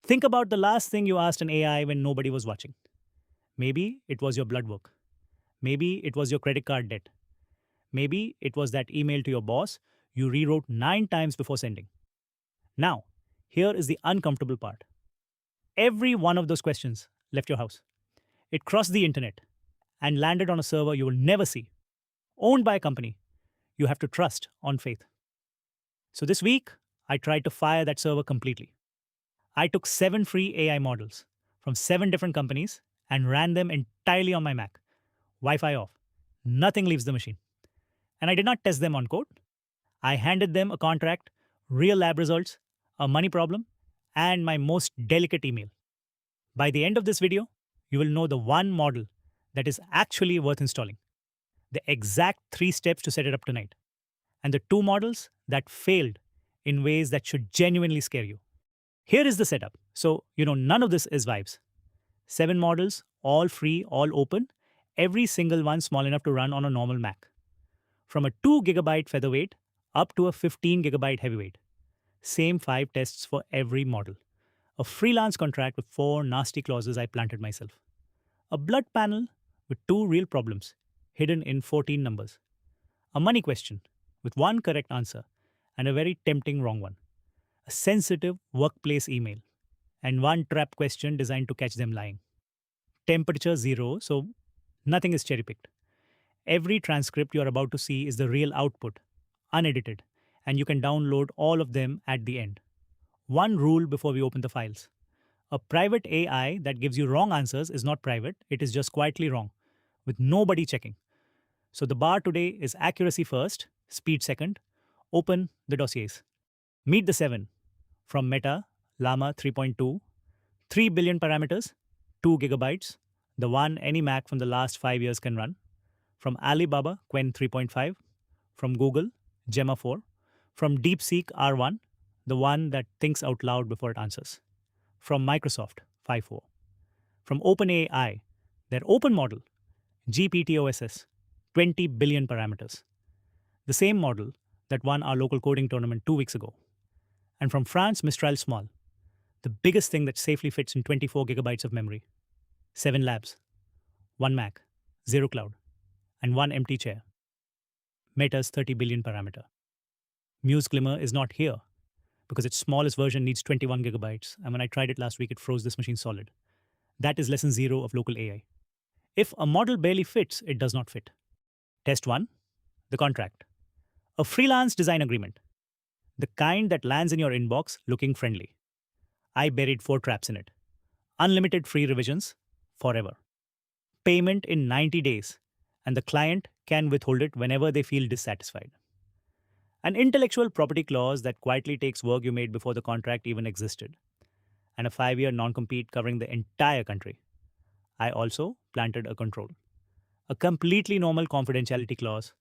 Think about the last thing you asked an AI when nobody was watching. Maybe it was your blood work. Maybe it was your credit card debt. Maybe it was that email to your boss you rewrote 9 times before sending. Now, here is the uncomfortable part. Every one of those questions left your house. It crossed the internet and landed on a server you will never see, owned by a company you have to trust on faith. So this week, I tried to fire that server completely. I took 7 free AI models from 7 different companies and ran them entirely on my Mac. Wi Fi off. Nothing leaves the machine. And I did not test them on code. I handed them a contract, real lab results, a money problem, and my most delicate email. By the end of this video, you will know the one model that is actually worth installing, the exact 3 steps to set it up tonight, and the 2 models that failed in ways that should genuinely scare you. Here is the setup. So, none of this is vibes. 7 models, all free, all open, every single one small enough to run on a normal Mac. From a 2 GB featherweight up to a 15 GB heavyweight. Same 5 tests for every model. A freelance contract with 4 nasty clauses I planted myself. A blood panel with 2 real problems hidden in 14 numbers. A money question with 1 correct answer and a very tempting wrong one. A sensitive workplace email and 1 trap question designed to catch them lying. Temperature 0, so nothing is cherry picked. Every transcript you are about to see is the real output, unedited, and you can download all of them at the end. One rule before we open the files: a private AI that gives you wrong answers is not private, it is just quietly wrong, with nobody checking. So the bar today is accuracy first, speed second. Open the dossiers. Meet the 7 from Meta, Llama 3.2, 3 billion parameters, 2 gigabytes, the one any Mac from the last 5 years can run. From Alibaba, Qwen 3.5, from Google, Gemma 4, from DeepSeek R1, the one that thinks out loud before it answers, from Microsoft 5.4, from OpenAI, their open model, gpt-oss, 20 billion parameters, the same model that won our local coding tournament 2 weeks ago, and from France Mistral Small, the biggest thing that safely fits in 24 gigabytes of memory. 7 labs, 1 Mac, 0 cloud, and 1 empty chair. Meta's 30 billion parameter. Muse Glimmer is not here because its smallest version needs 21 gigabytes, and when I tried it last week, it froze this machine solid. That is lesson 0 of local AI. If a model barely fits, it does not fit. Test 1, the contract. A freelance design agreement, the kind that lands in your inbox looking friendly. I buried 4 traps in it. Unlimited free revisions, forever. Payment in 90 days, and the client can withhold it whenever they feel dissatisfied. An intellectual property clause that quietly takes work you made before the contract even existed. And a 5-year non-compete covering the entire country. I also planted a control. A completely normal confidentiality clause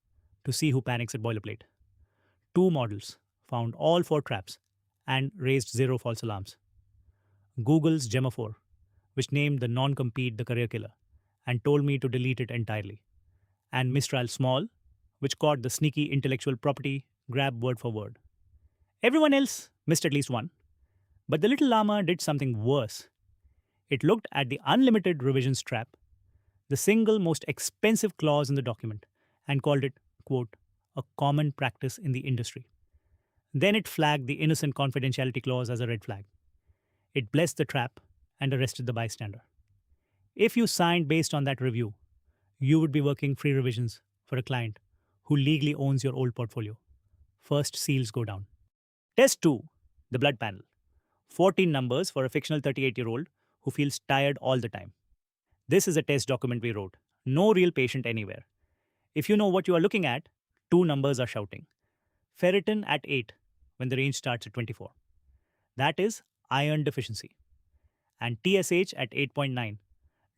to see who panics at boilerplate. 2 models found all 4 traps and raised 0 false alarms. Google's Gemma 4, which named the non-compete the career killer and told me to delete it entirely. And Mistral Small, which caught the sneaky intellectual property grab word for word. Everyone else missed at least one. But the little llama did something worse. It looked at the unlimited revisions trap, the single most expensive clause in the document, and called it, quote, a common practice in the industry. Then it flagged the innocent confidentiality clause as a red flag. It blessed the trap and arrested the bystander. If you signed based on that review, you would be working free revisions for a client who legally owns your old portfolio. First seals go down. Test 2, the blood panel. 14 numbers for a fictional 38-year-old who feels tired all the time. This is a test document we wrote. No real patient anywhere. If you know what you are looking at, 2 numbers are shouting. Ferritin at 8 when the range starts at 24. That is iron deficiency. And TSH at 8.9,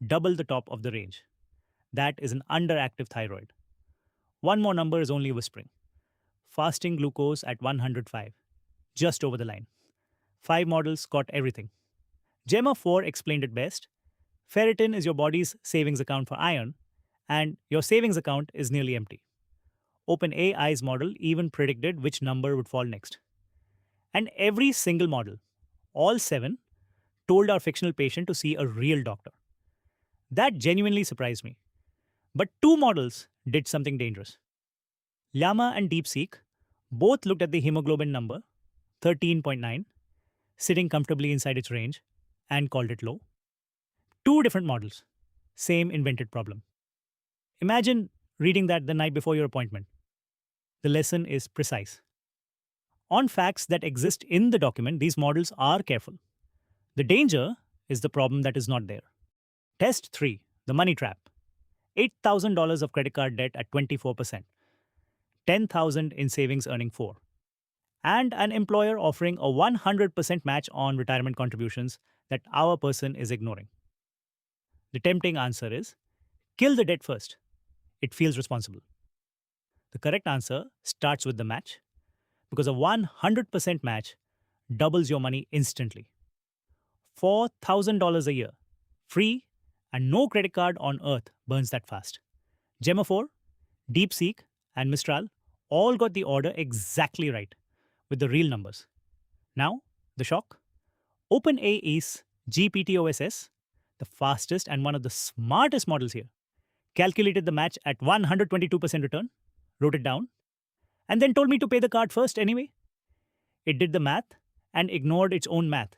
double the top of the range. That is an underactive thyroid. One more number is only whispering. Fasting glucose at 105, just over the line. 5 models caught everything. Gemma 4 explained it best. Ferritin is your body's savings account for iron, and your savings account is nearly empty. OpenAI's model even predicted which number would fall next. And every single model, all 7, told our fictional patient to see a real doctor. That genuinely surprised me. But two models did something dangerous. Llama and DeepSeek both looked at the hemoglobin number, 13.9, sitting comfortably inside its range, and called it low. Two different models, same invented problem. Imagine reading that the night before your appointment. The lesson is precise. On facts that exist in the document, these models are careful. The danger is the problem that is not there. Test 3, the money trap. $8,000 of credit card debt at 24%, 10,000 in savings earning 4, and an employer offering a 100% match on retirement contributions that our person is ignoring. The tempting answer is kill the debt first. It feels responsible. The correct answer starts with the match because a 100% match doubles your money instantly. $4,000 a year, free, and no credit card on earth burns that fast. Gemma 4, DeepSeek, and Mistral all got the order exactly right with the real numbers. Now, the shock? OpenAI's gpt-oss, the fastest and one of the smartest models here, calculated the match at 122% return, wrote it down, and then told me to pay the card first anyway. It did the math and ignored its own math.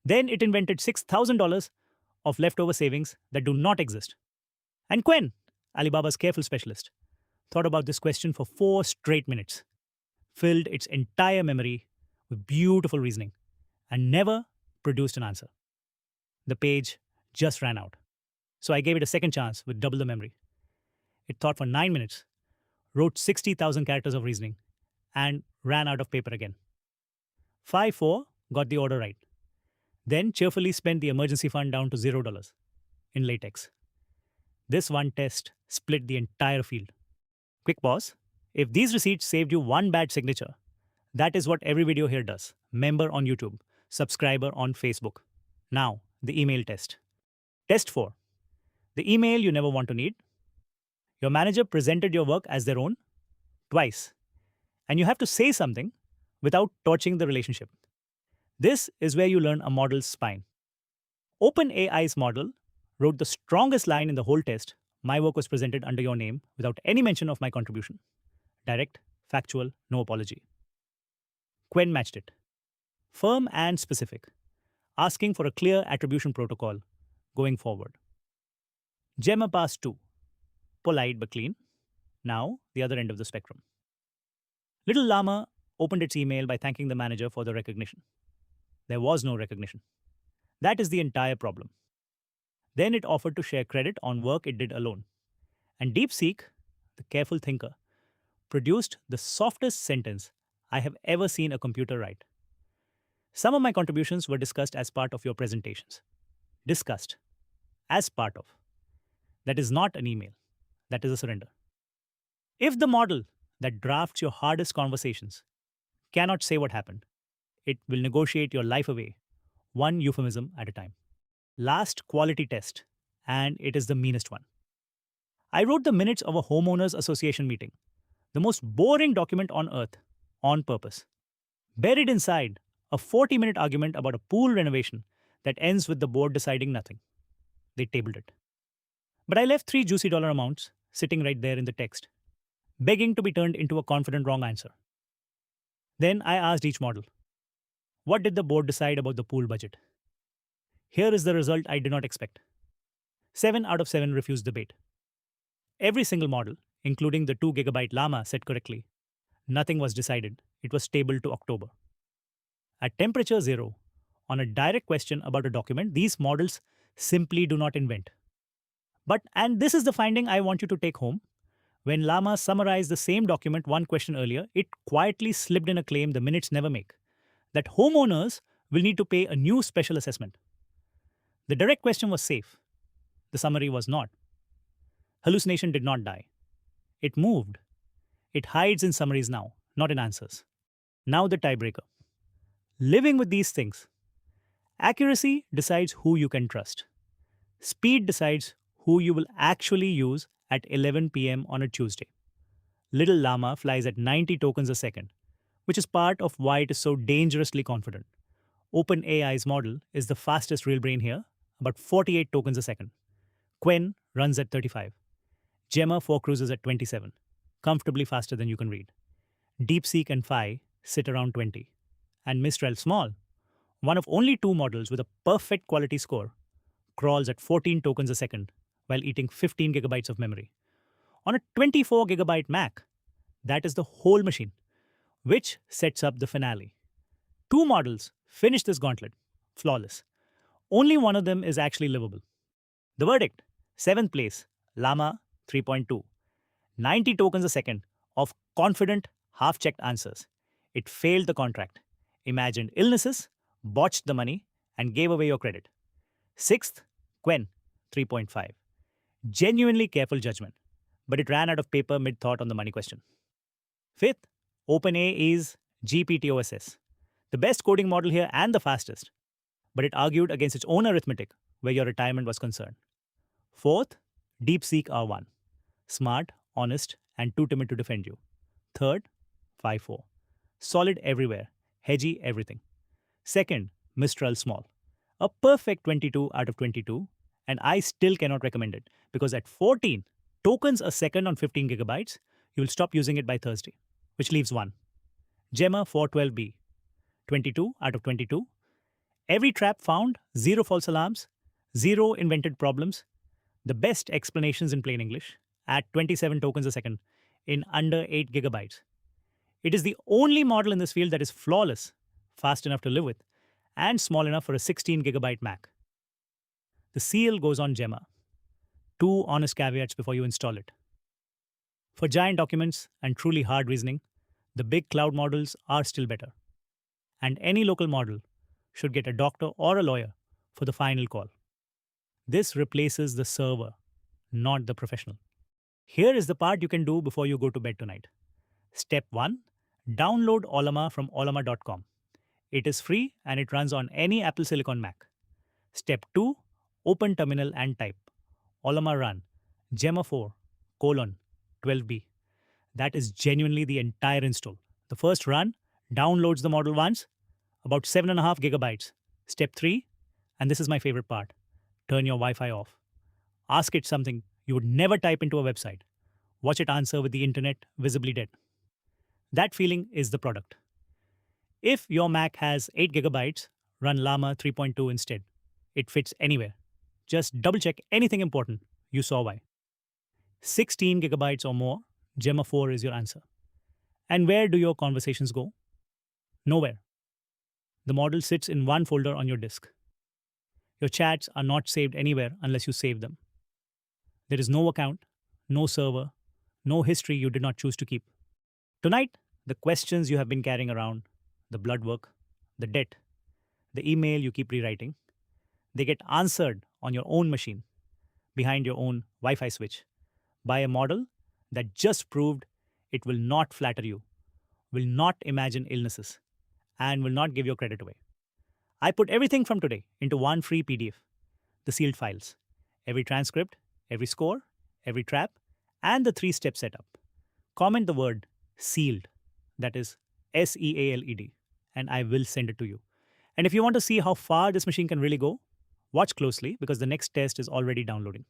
Then it invented $6,000 of leftover savings that do not exist. And Quen, Alibaba's careful specialist, thought about this question for 4 straight minutes, filled its entire memory with beautiful reasoning, and never produced an answer. The page just ran out. So I gave it a second chance with double the memory. It thought for 9 minutes, wrote 60,000 characters of reasoning, and ran out of paper again. 5-4 got the order right. Then cheerfully spent the emergency fund down to $0 in latex. This one test split the entire field. Quick pause. If these receipts saved you one bad signature, that is what every video here does. Member on YouTube, subscriber on Facebook. Now, the email test. Test 4. The email you never want to need. Your manager presented your work as their own twice, and you have to say something without torching the relationship. This is where you learn a model's spine. OpenAI's model wrote the strongest line in the whole test. My work was presented under your name without any mention of my contribution. Direct, factual, no apology. Quen matched it. Firm and specific, asking for a clear attribution protocol going forward. Gemma passed 2. Polite but clean. Now, the other end of the spectrum. Little Llama opened its email by thanking the manager for the recognition. There was no recognition. That is the entire problem. Then it offered to share credit on work it did alone. And DeepSeek, the careful thinker, produced the softest sentence I have ever seen a computer write. Some of my contributions were discussed as part of your presentations. Discussed. As part of. That is not an email. That is a surrender. If the model that drafts your hardest conversations cannot say what happened, it will negotiate your life away, one euphemism at a time. Last quality test, and it is the meanest one. I wrote the minutes of a homeowners association meeting, the most boring document on earth, on purpose. Buried inside, a 40-minute argument about a pool renovation that ends with the board deciding nothing. They tabled it. But I left 3 juicy dollar amounts sitting right there in the text, begging to be turned into a confident wrong answer. Then I asked each model, what did the board decide about the pool budget? Here is the result I did not expect. 7 out of 7 refused debate. Every single model, including the 2 gigabyte llama, said correctly. Nothing was decided. It was tabled to October. At temperature 0, on a direct question about a document, these models simply do not invent. But, and this is the finding I want you to take home, when llama summarized the same document one question earlier, it quietly slipped in a claim the minutes never make, that homeowners will need to pay a new special assessment. The direct question was safe. The summary was not. Hallucination did not die. It moved. It hides in summaries now, not in answers. Now the tiebreaker. Living with these things. Accuracy decides who you can trust. Speed decides who you will actually use at 11 p.m. on a Tuesday. Little llama flies at 90 tokens a second, which is part of why it is so dangerously confident. OpenAI's model is the fastest real brain here, about 48 tokens a second. Quen runs at 35. Gemma 4 cruises at 27, comfortably faster than you can read. DeepSeek and Phi sit around 20. And Mistral Small, one of only two models with a perfect quality score, crawls at 14 tokens a second while eating 15 gigabytes of memory. On a 24 gigabyte Mac, that is the whole machine, which sets up the finale. Two models finish this gauntlet, flawless. Only one of them is actually livable. The verdict: 7th place, Llama 3.2. 90 tokens a second of confident, half checked answers. It failed the contract, imagined illnesses, botched the money, and gave away your credit. 6th, Quen 3.5. Genuinely careful judgment, but it ran out of paper mid thought on the money question. 5th, OpenAI is gpt-oss, the best coding model here and the fastest, but it argued against its own arithmetic where your retirement was concerned. 4th, DeepSeek R1, smart, honest, and too timid to defend you. 3rd, 5.4, solid everywhere, hedgy everything. 2nd, Mistral Small, a perfect 22 out of 22, and I still cannot recommend it because at 14 tokens a second on 15 gigabytes, you will stop using it by Thursday, which leaves one. Gemma 412B, 22 out of 22. Every trap found, 0 false alarms, 0 invented problems, the best explanations in plain English at 27 tokens a second in under 8 gigabytes. It is the only model in this field that is flawless, fast enough to live with, and small enough for a 16 gigabyte Mac. The seal goes on Gemma. 2 honest caveats before you install it. For giant documents and truly hard reasoning, the big cloud models are still better. And any local model should get a doctor or a lawyer for the final call. This replaces the server, not the professional. Here is the part you can do before you go to bed tonight. Step 1. Download Ollama from ollama.com. It is free and it runs on any Apple Silicon Mac. Step 2. Open terminal and type Ollama run Gemma 4 12b. That is genuinely the entire install. The first run downloads the model once, about 7.5 gigabytes. Step 3, and this is my favorite part, turn your Wi-Fi off. Ask it something you would never type into a website. Watch it answer with the internet visibly dead. That feeling is the product. If your Mac has 8 gigabytes, run Llama 3.2 instead. It fits anywhere. Just double check anything important. You saw why. 16 gigabytes or more, Gemma 4 is your answer. And where do your conversations go? Nowhere. The model sits in one folder on your disk. Your chats are not saved anywhere unless you save them. There is no account, no server, no history you did not choose to keep. Tonight, the questions you have been carrying around, the blood work, the debt, the email you keep rewriting, they get answered on your own machine, behind your own Wi-Fi switch, by a model that just proved it will not flatter you, will not imagine illnesses, and will not give your credit away. I put everything from today into one free PDF, the sealed files, every transcript, every score, every trap, and the 3-step setup. Comment the word sealed, that is SEALED, and I will send it to you. And if you want to see how far this machine can really go, watch closely because the next test is already downloading.